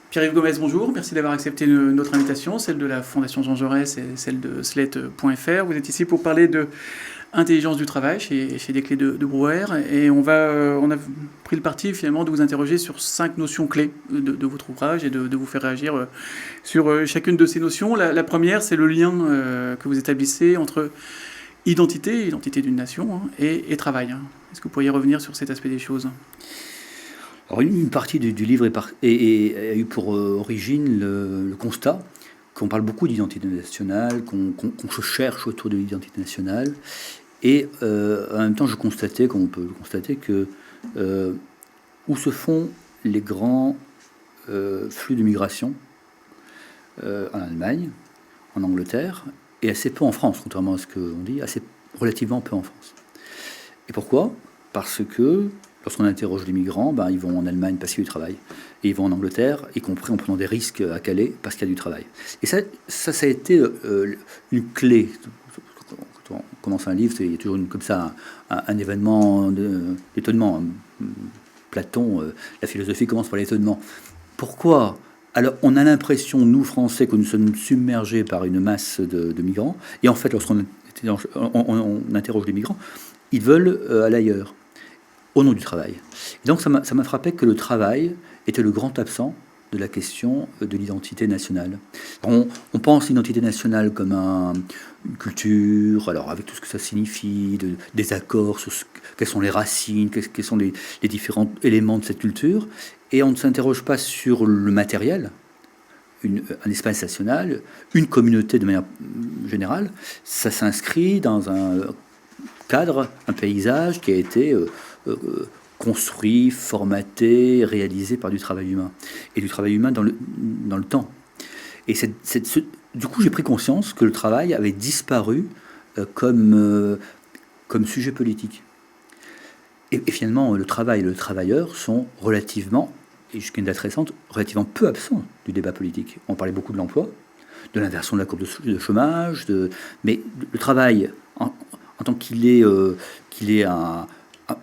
Pierre-Yves Gomez, bonjour. Merci d'avoir accepté notre invitation, celle de la Fondation Jean Jaurès et celle de Slate.fr. Vous êtes ici pour parler de intelligence du travail chez Desclés de Brouwer. Et on a pris le parti finalement de vous interroger sur 5 notions clés de votre ouvrage et de vous faire réagir sur chacune de ces notions. La première, c'est le lien que vous établissez entre identité d'une nation, et travail. Est-ce que vous pourriez revenir sur cet aspect des choses ? Alors, une partie du livre a eu pour origine le constat qu'on parle beaucoup d'identité nationale, qu'on se cherche autour de l'identité nationale. Et en même temps, comme on peut le constater, que où se font les grands flux de migration en Allemagne, en Angleterre, et assez peu en France, contrairement à ce qu'on dit, relativement peu en France. Et pourquoi ? Parce que lorsqu'on interroge les migrants, ils vont en Allemagne parce qu'il y a du travail. Et ils vont en Angleterre, y compris en prenant des risques à Calais, parce qu'il y a du travail. Et ça a été une clé. Quand on commence un livre, il y a toujours un événement d'étonnement. Platon, la philosophie commence par l'étonnement. Pourquoi ? Alors, on a l'impression, nous, Français, que nous sommes submergés par une masse de migrants. Et en fait, lorsqu'on interroge les migrants, ils veulent aller ailleurs, au nom du travail. Et donc ça m'a frappé que le travail était le grand absent de la question de l'identité nationale. On pense l'identité nationale comme une culture, alors avec tout ce que ça signifie, des accords sur quelles sont les racines, quels sont les différents éléments de cette culture, et on ne s'interroge pas sur le matériel. Un espace national, une communauté de manière générale, ça s'inscrit dans un cadre, un paysage qui a été construit, formaté, réalisé par du travail humain. Et du travail humain dans le temps. Et du coup, j'ai pris conscience que le travail avait disparu comme sujet politique. Et finalement, le travail et le travailleur sont relativement, et jusqu'à une date récente, relativement peu absents du débat politique. On parlait beaucoup de l'emploi, de l'inversion de la courbe de chômage, mais le travail, en tant qu'il est un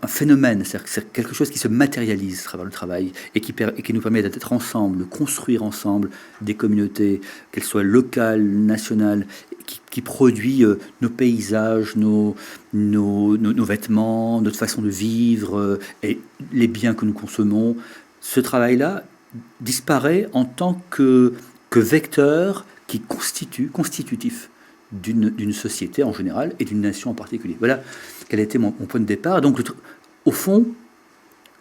phénomène, c'est quelque chose qui se matérialise à travers le travail et qui nous permet d'être ensemble, de construire ensemble des communautés, qu'elles soient locales, nationales, qui produit nos paysages, nos vêtements, notre façon de vivre et les biens que nous consommons. Ce travail-là disparaît en tant que vecteur qui constitutif d'une société en général et d'une nation en particulier. Voilà quel était mon point de départ. Donc, au fond,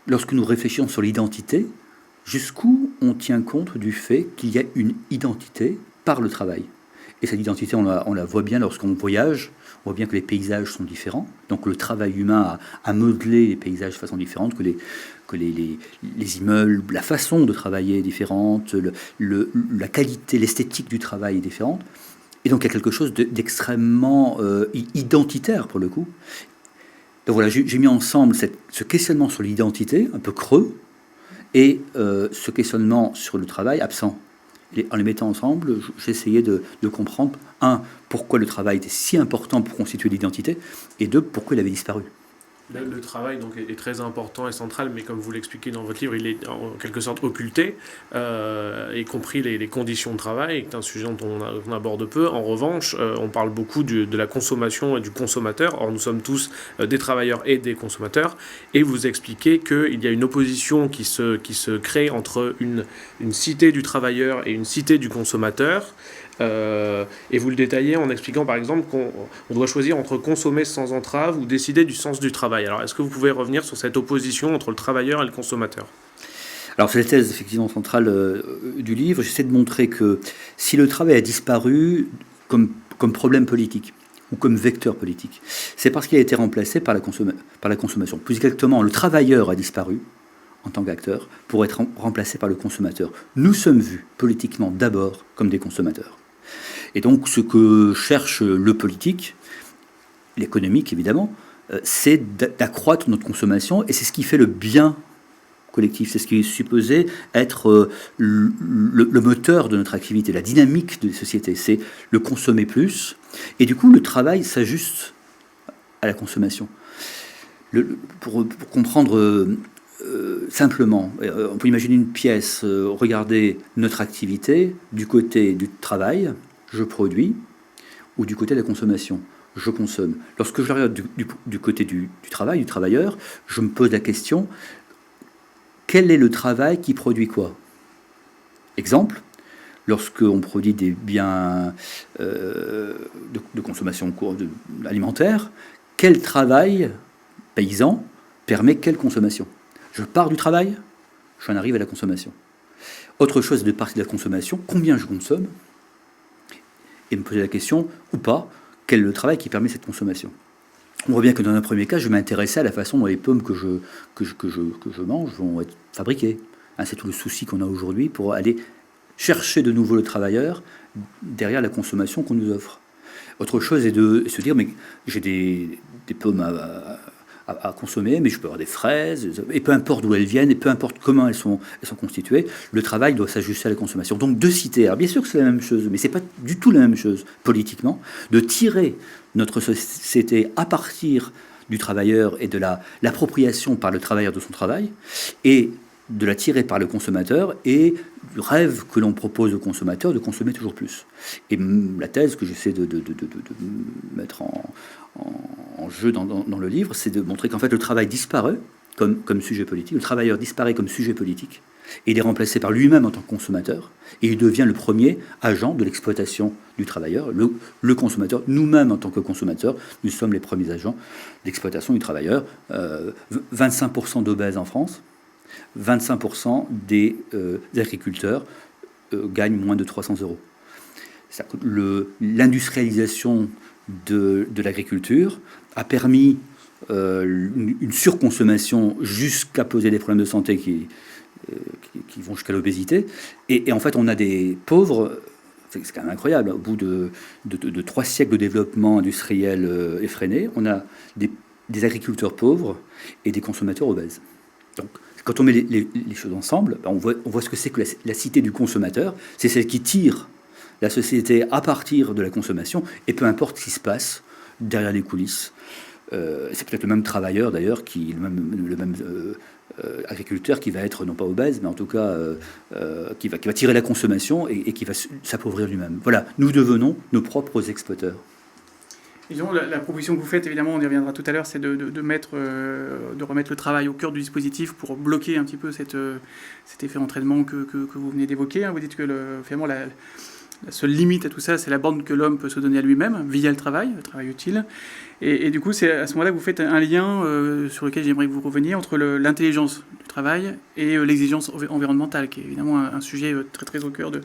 lorsque nous réfléchissons sur l'identité, jusqu'où on tient compte du fait qu'il y a une identité par le travail. Et cette identité, on la voit bien lorsqu'on voyage. On voit bien que les paysages sont différents. Donc, le travail humain a modelé les paysages de façon différente, que les immeubles, la façon de travailler est différente, la qualité, l'esthétique du travail est différente. Et donc il y a quelque chose d'extrêmement identitaire pour le coup. Donc voilà, j'ai mis ensemble ce questionnement sur l'identité, un peu creux, et ce questionnement sur le travail absent. Et en les mettant ensemble, j'ai essayé de comprendre, pourquoi le travail était si important pour constituer l'identité, et deux, pourquoi il avait disparu. Le travail donc, est très important et central, mais comme vous l'expliquez dans votre livre, il est en quelque sorte occulté, y compris les conditions de travail, qui est un sujet dont on aborde peu. En revanche, on parle beaucoup de la consommation et du consommateur. Or, nous sommes tous des travailleurs et des consommateurs. Et vous expliquez qu'il y a une opposition qui se crée entre une cité du travailleur et une cité du consommateur. Et vous le détaillez en expliquant par exemple qu'on doit choisir entre consommer sans entrave ou décider du sens du travail. Alors est-ce que vous pouvez revenir sur cette opposition entre le travailleur et le consommateur ? Alors c'est la thèse effectivement centrale du livre. J'essaie de montrer que si le travail a disparu comme problème politique ou comme vecteur politique, c'est parce qu'il a été remplacé par la consommation. Plus exactement, le travailleur a disparu en tant qu'acteur pour être remplacé par le consommateur. Nous sommes vus politiquement d'abord comme des consommateurs. Et donc, ce que cherche le politique, l'économique évidemment, c'est d'accroître notre consommation, et c'est ce qui fait le bien collectif. C'est ce qui est supposé être le moteur de notre activité, la dynamique de la société. C'est le consommer plus, et du coup, le travail s'ajuste à la consommation. Pour comprendre simplement, on peut imaginer une pièce, regarder notre activité du côté du travail, je produis, ou du côté de la consommation, je consomme. Lorsque je regarde du côté du travail, du travailleur, je me pose la question, quel est le travail qui produit quoi? Exemple, lorsqu'on produit des biens de consommation alimentaire, quel travail paysan permet quelle consommation? Je pars du travail, j'en arrive à la consommation. Autre chose de partir de la consommation, combien je consomme? Et me poser la question, ou pas, quel est le travail qui permet cette consommation? On voit bien que dans un premier cas, je m'intéressais à la façon dont les pommes que je mange vont être fabriquées. C'est tout le souci qu'on a aujourd'hui pour aller chercher de nouveau le travailleur derrière la consommation qu'on nous offre. Autre chose est de se dire, mais j'ai des pommes à consommer, mais je peux avoir des fraises, et peu importe d'où elles viennent, et peu importe comment elles sont constituées, le travail doit s'ajuster à la consommation. Donc de citer, alors bien sûr que c'est la même chose, mais c'est pas du tout la même chose politiquement, de tirer notre société à partir du travailleur et de l'appropriation par le travailleur de son travail, et de la tirer par le consommateur et du rêve que l'on propose au consommateur de consommer toujours plus. Et la thèse que j'essaie de mettre en jeu dans le livre, c'est de montrer qu'en fait le travail disparaît comme sujet politique, le travailleur disparaît comme sujet politique, et il est remplacé par lui-même en tant que consommateur, et il devient le premier agent de l'exploitation du travailleur, le consommateur. Nous-mêmes en tant que consommateurs, nous sommes les premiers agents d'exploitation du travailleur. 25% d'obèses en France, 25% des agriculteurs gagnent moins de 300 euros. L'industrialisation de l'agriculture a permis une surconsommation jusqu'à poser des problèmes de santé qui vont jusqu'à l'obésité. Et en fait, on a des pauvres, c'est quand même incroyable, au bout de 3 siècles de développement industriel effréné, on a des agriculteurs pauvres et des consommateurs obèses. Donc, quand on met les choses ensemble, on voit ce que c'est que la cité du consommateur. C'est celle qui tire la société à partir de la consommation, et peu importe ce qui se passe derrière les coulisses. C'est peut-être le même travailleur, d'ailleurs, le même agriculteur qui va être, non pas obèse, mais en tout cas qui va tirer la consommation et qui va s'appauvrir lui-même. Voilà, nous devenons nos propres exploiteurs. Disons, la proposition que vous faites, évidemment, on y reviendra tout à l'heure, c'est de remettre le travail au cœur du dispositif pour bloquer un petit peu cet effet entraînement que vous venez d'évoquer. Vous dites que finalement la seule limite à tout ça, c'est la bande que l'homme peut se donner à lui-même via le travail utile. Et du coup, c'est à ce moment-là que vous faites un lien sur lequel j'aimerais que vous reveniez entre l'intelligence du travail et l'exigence environnementale, qui est évidemment un sujet très très au cœur de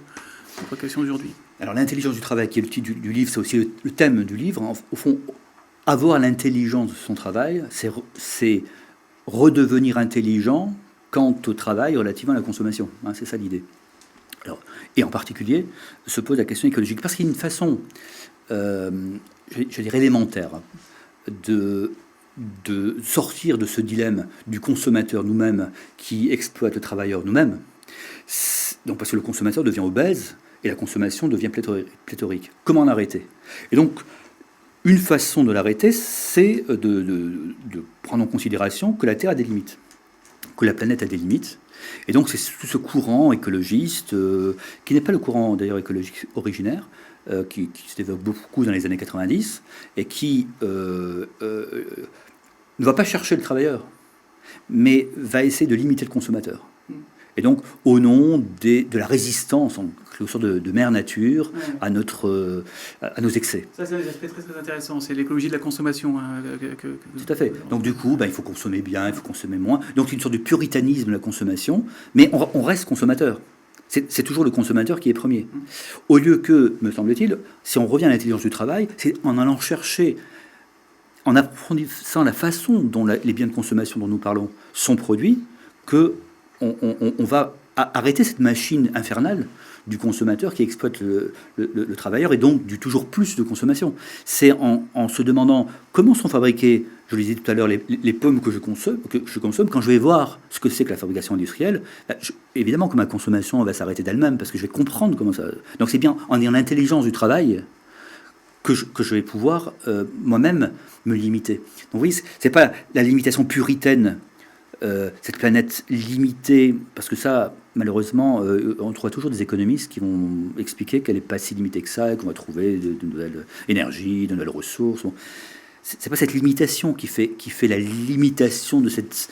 notre question aujourd'hui. Alors l'intelligence du travail, qui est le titre du livre, c'est aussi le thème du livre. Au fond, avoir l'intelligence de son travail, c'est redevenir intelligent quant au travail relativement à la consommation. C'est ça l'idée. Alors, et en particulier, se pose la question écologique. Parce qu'il y a une façon, je dirais élémentaire, de sortir de ce dilemme du consommateur nous-mêmes qui exploite le travailleur nous-mêmes. Donc parce que le consommateur devient obèse et la consommation devient pléthorique. Comment l'arrêter? Et donc, une façon de l'arrêter, c'est de prendre en considération que la Terre a des limites, que la planète a des limites. Et donc, c'est tout ce courant écologiste, qui n'est pas le courant d'ailleurs écologique originaire, qui se développe beaucoup dans les années 90, et qui ne va pas chercher le travailleur, mais va essayer de limiter le consommateur. Et donc, au nom de la résistance, en quelque sorte de mère nature, à nos excès. Ça, c'est un aspect très, très intéressant. C'est l'écologie de la consommation. Tout à fait. Donc, du coup, il faut consommer bien, il faut consommer moins. Donc, c'est une sorte de puritanisme de la consommation, mais on reste consommateur. C'est toujours le consommateur qui est premier. Au lieu que, me semble-t-il, si on revient à l'intelligence du travail, c'est en allant chercher, en approfondissant la façon dont les biens de consommation dont nous parlons sont produits, que on va arrêter cette machine infernale du consommateur qui exploite le travailleur, et donc du toujours plus de consommation. C'est en se demandant comment sont fabriquées, je le disais tout à l'heure, les pommes que je consomme, quand je vais voir ce que c'est que la fabrication industrielle, évidemment que ma consommation va s'arrêter d'elle-même, parce que je vais comprendre comment ça... Donc c'est bien en ayant l'intelligence du travail que je vais pouvoir moi-même me limiter. Donc oui, c'est pas la limitation puritaine cette planète limitée, parce que ça, malheureusement, on trouvera toujours des économistes qui vont expliquer qu'elle n'est pas si limitée que ça, et qu'on va trouver de nouvelles énergies, de nouvelles ressources. Bon. C'est pas cette limitation qui fait la limitation de cette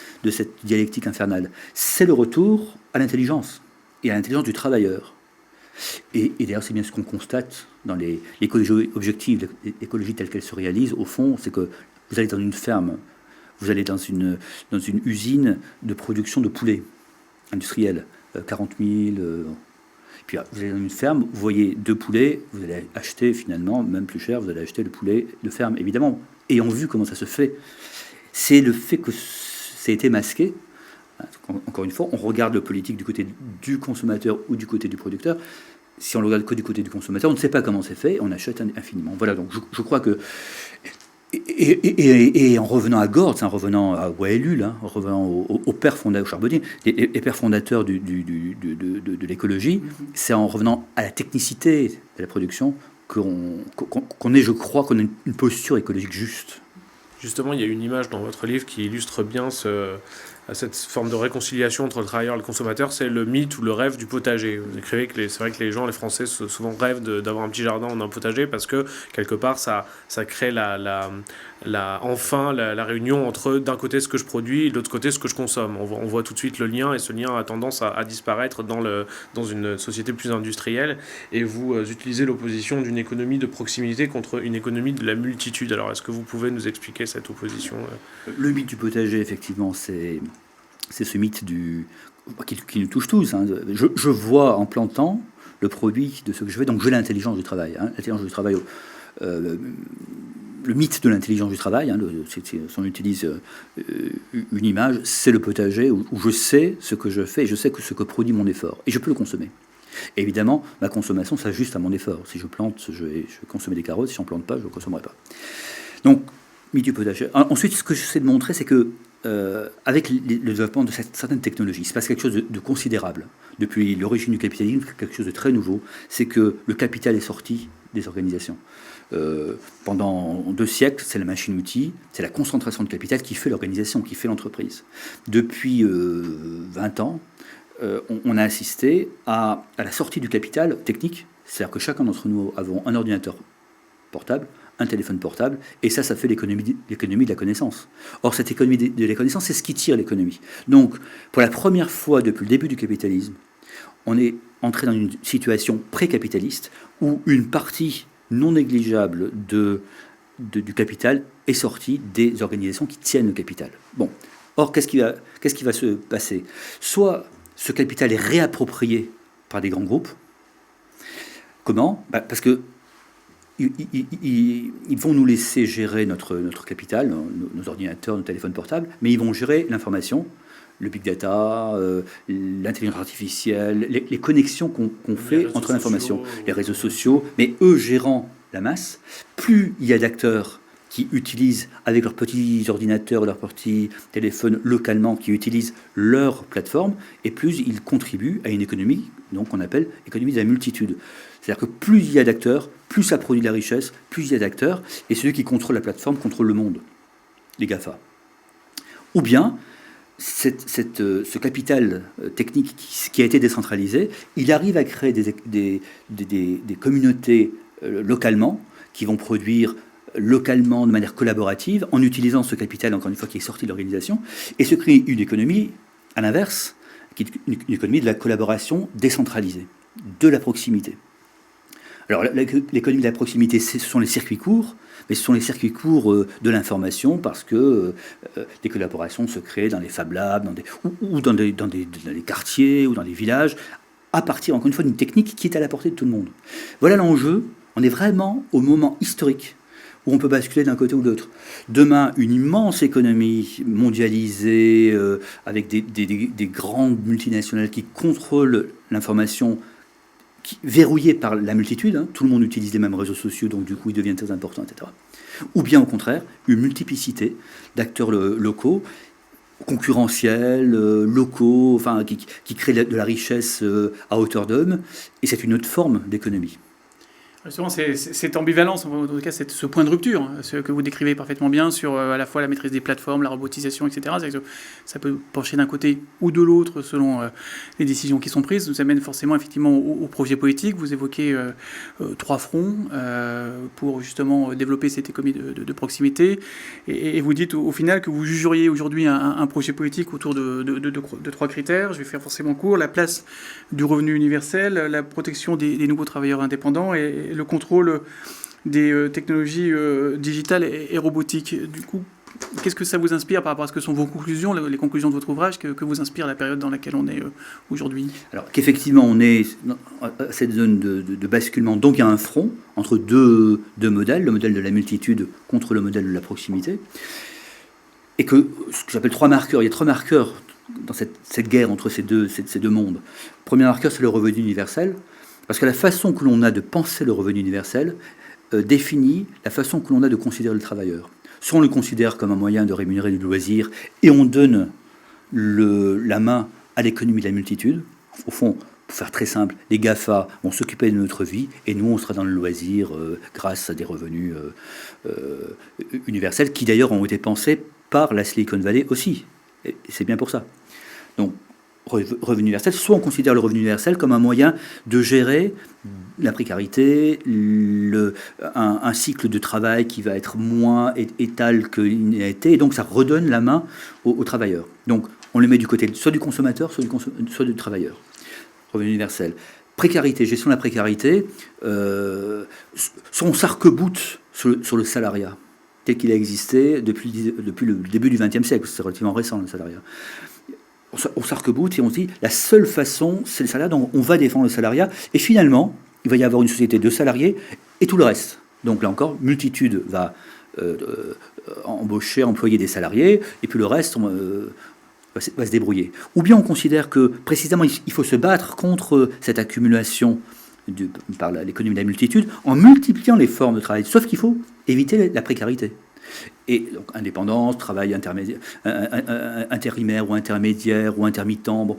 dialectique infernale. C'est le retour à l'intelligence, et à l'intelligence du travailleur. Et d'ailleurs, c'est bien ce qu'on constate dans l'écologie objective, l'écologie telle qu'elle se réalise, au fond, c'est que vous allez dans une ferme, vous allez dans une usine de production de poulets industriels, 40 000. Puis vous allez dans une ferme, vous voyez 2 poulets, vous allez acheter finalement, même plus cher, vous allez acheter le poulet de ferme, évidemment. Ayant vu comment ça se fait, c'est le fait que ça a été masqué. Encore une fois, on regarde le politique du côté du consommateur ou du côté du producteur. Si on le regarde que du côté du consommateur, on ne sait pas comment c'est fait, on achète infiniment. Voilà, donc je crois que... Et en revenant à Gordes, en revenant à Waellul, en revenant au père fondateur, au Charbonnier, les pères fondateurs de l'écologie, c'est en revenant à la technicité de la production qu'on est, je crois, qu'on a une posture écologique juste. Justement, il y a une image dans votre livre qui illustre bien cette forme de réconciliation entre le travailleur et le consommateur, c'est le mythe ou le rêve du potager. Vous écrivez que c'est vrai que les Français souvent rêvent d'avoir un petit jardin ou un potager parce que quelque part ça crée enfin la réunion entre d'un côté ce que je produis et de l'autre côté ce que je consomme. On voit tout de suite le lien, et ce lien a tendance à disparaître dans une société plus industrielle, et vous utilisez l'opposition d'une économie de proximité contre une économie de la multitude. Alors est-ce que vous pouvez nous expliquer cette opposition? Le mythe du potager, effectivement, c'est ce mythe qui nous touche tous. Hein. Je vois en plantant le produit de ce que je fais, donc j'ai l'intelligence du travail. Hein. L'intelligence du travail, le mythe de l'intelligence du travail, hein, si on utilise une image, c'est le potager où je sais ce que je fais et je sais ce que produit mon effort. Et je peux le consommer. Et évidemment, ma consommation s'ajuste à mon effort. Si je plante, je vais consommer des carottes. Si je n'en plante pas, je ne consommerai pas. Donc, mythe du potager. Ensuite, ce que j'essaie de montrer, c'est que avec le développement de certaines technologies, il se passe quelque chose de considérable. Depuis l'origine du capitalisme, quelque chose de très nouveau, c'est que le capital est sorti des organisations. Pendant 2 siècles, c'est la machine-outil, c'est la concentration de capital qui fait l'organisation, qui fait l'entreprise. Depuis 20 ans, on a assisté à la sortie du capital technique, c'est-à-dire que chacun d'entre nous avons un ordinateur portable, un téléphone portable, et ça fait l'économie de la connaissance. Or, cette économie de la connaissance, c'est ce qui tire l'économie. Donc, pour la première fois depuis le début du capitalisme, on est entré dans une situation pré-capitaliste où une partie non négligeable du capital est sortie des organisations qui tiennent le capital. Bon. Or, qu'est-ce qui va se passer? Soit ce capital est réapproprié par des grands groupes. Comment? Parce que ils vont nous laisser gérer notre capital, nos ordinateurs, nos téléphones portables, mais ils vont gérer l'information, le big data, l'intelligence artificielle, les connexions qu'on fait entre l'information, les réseaux sociaux, mais eux gérant la masse. Plus il y a d'acteurs qui utilisent avec leurs petits ordinateurs, leurs petits téléphones localement, qui utilisent leur plateforme, et plus ils contribuent à une économie, donc on appelle économie de la multitude. C'est-à-dire que plus il y a d'acteurs, plus ça produit de la richesse, plus il y a d'acteurs, et celui qui contrôle la plateforme contrôle le monde, les GAFA. Ou bien, ce capital technique qui a été décentralisé, il arrive à créer des communautés localement, qui vont produire localement, de manière collaborative, en utilisant ce capital, encore une fois, qui est sorti de l'organisation, et se crée une économie, à l'inverse, qui est une économie de la collaboration décentralisée, de la proximité. Alors, l'économie de la proximité, ce sont les circuits courts, mais ce sont les circuits courts de l'information, parce que des collaborations se créent dans les Fab Labs, dans les quartiers, ou dans les villages, à partir, encore une fois, d'une technique qui est à la portée de tout le monde. Voilà l'enjeu. On est vraiment au moment historique où on peut basculer d'un côté ou de l'autre. Demain, une immense économie mondialisée, avec des grandes multinationales qui contrôlent l'information, verrouillée par la multitude, hein, tout le monde utilise les mêmes réseaux sociaux, donc du coup ils deviennent très importants, etc. Ou bien au contraire, une multiplicité d'acteurs locaux, concurrentiels, locaux, enfin, qui créent de la richesse à hauteur d'homme, et c'est une autre forme d'économie. Justement, c'est cette ambivalence, en tout cas ce point de rupture, hein, ce que vous décrivez parfaitement bien sur à la fois la maîtrise des plateformes, la robotisation, etc. Ça peut pencher d'un côté ou de l'autre selon les décisions qui sont prises. Nous amène forcément effectivement au projet politique. Vous évoquez 3 fronts pour justement développer cette économie de proximité. Et vous dites au final que vous jugeriez aujourd'hui un projet politique autour de 3 critères. Je vais faire forcément court. La place du revenu universel, la protection des nouveaux travailleurs indépendants et le contrôle des technologies digitales et robotiques. Du coup, qu'est-ce que ça vous inspire par rapport à ce que sont vos conclusions, les conclusions de votre ouvrage, que vous inspire la période dans laquelle on est aujourd'hui? Alors qu'effectivement, on est à cette zone de basculement. Donc il y a un front entre deux modèles, le modèle de la multitude contre le modèle de la proximité. Et ce que j'appelle 3 marqueurs. Il y a 3 marqueurs dans cette guerre entre ces deux mondes. Le premier marqueur, c'est le revenu universel. Parce que la façon que l'on a de penser le revenu universel définit la façon que l'on a de considérer le travailleur. Soit on le considère comme un moyen de rémunérer du loisir et on donne la main à l'économie de la multitude. Au fond, pour faire très simple, les GAFA vont s'occuper de notre vie et nous, on sera dans le loisir grâce à des revenus universels qui d'ailleurs ont été pensés par la Silicon Valley aussi. Et c'est bien pour ça. Donc, revenu universel, soit on considère le revenu universel comme un moyen de gérer la précarité, un cycle de travail qui va être moins étal qu'il n'a été, et donc ça redonne la main aux travailleurs. Donc on le met du côté soit du consommateur, soit du travailleur. Revenu universel. Précarité, gestion de la précarité, on s'arc-boute sur le salariat, tel qu'il a existé depuis le début du XXe siècle, c'est relativement récent le salariat. On s'arc-boute et on se dit la seule façon, c'est le salariat, donc on va défendre le salariat. Et finalement, il va y avoir une société de salariés et tout le reste. Donc là encore, multitude va employer des salariés, et puis le reste va se débrouiller. Ou bien on considère que précisément il faut se battre contre cette accumulation par l'économie de la multitude en multipliant les formes de travail. Sauf qu'il faut éviter la précarité. Et donc indépendance, travail intérimaire ou intermédiaire ou intermittent. Bon.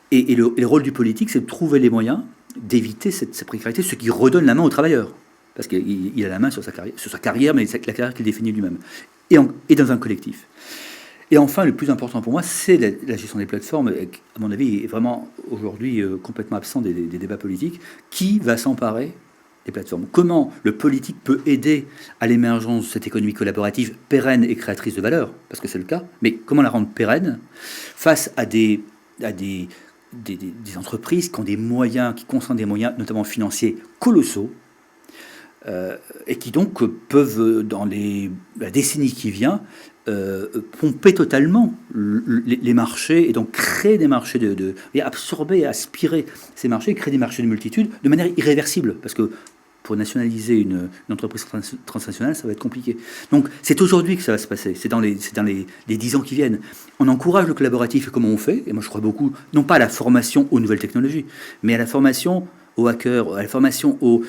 Et le rôle du politique, c'est de trouver les moyens d'éviter cette précarité, ce qui redonne la main au travailleur. Parce qu'il a la main sur sa carrière, mais c'est la carrière qu'il définit lui-même. Et dans un collectif. Et enfin, le plus important pour moi, c'est la gestion des plateformes, qui, à mon avis, est vraiment aujourd'hui complètement absent des débats politiques. Qui va s'emparer des plateformes? Comment le politique peut aider à l'émergence de cette économie collaborative pérenne et créatrice de valeur? Parce que c'est le cas. Mais comment la rendre pérenne face à des entreprises qui ont des moyens, qui concentrent des moyens, notamment financiers, colossaux, et qui donc peuvent, dans la décennie qui vient, pomper totalement les marchés et donc créer des marchés et absorber, aspirer ces marchés, créer des marchés de multitude de manière irréversible, parce que pour nationaliser une entreprise transnationale, ça va être compliqué. Donc c'est aujourd'hui que ça va se passer, c'est dans les 10 ans qui viennent. On encourage le collaboratif, et comment on fait? Et moi je crois beaucoup, non pas à la formation aux nouvelles technologies, mais à la formation aux hackers, à la formation au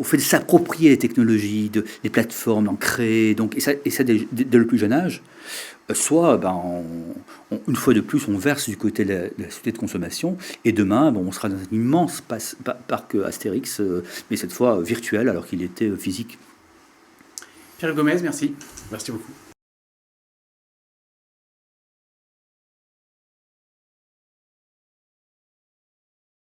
fait de s'approprier les technologies, les plateformes, d'en créer, donc, et ça dès le plus jeune âge. Soit, une fois de plus, on verse du côté de la société de consommation, et demain, on sera dans un immense parc Astérix, mais cette fois virtuel, alors qu'il était physique. Pierre Gomez, merci. Merci beaucoup.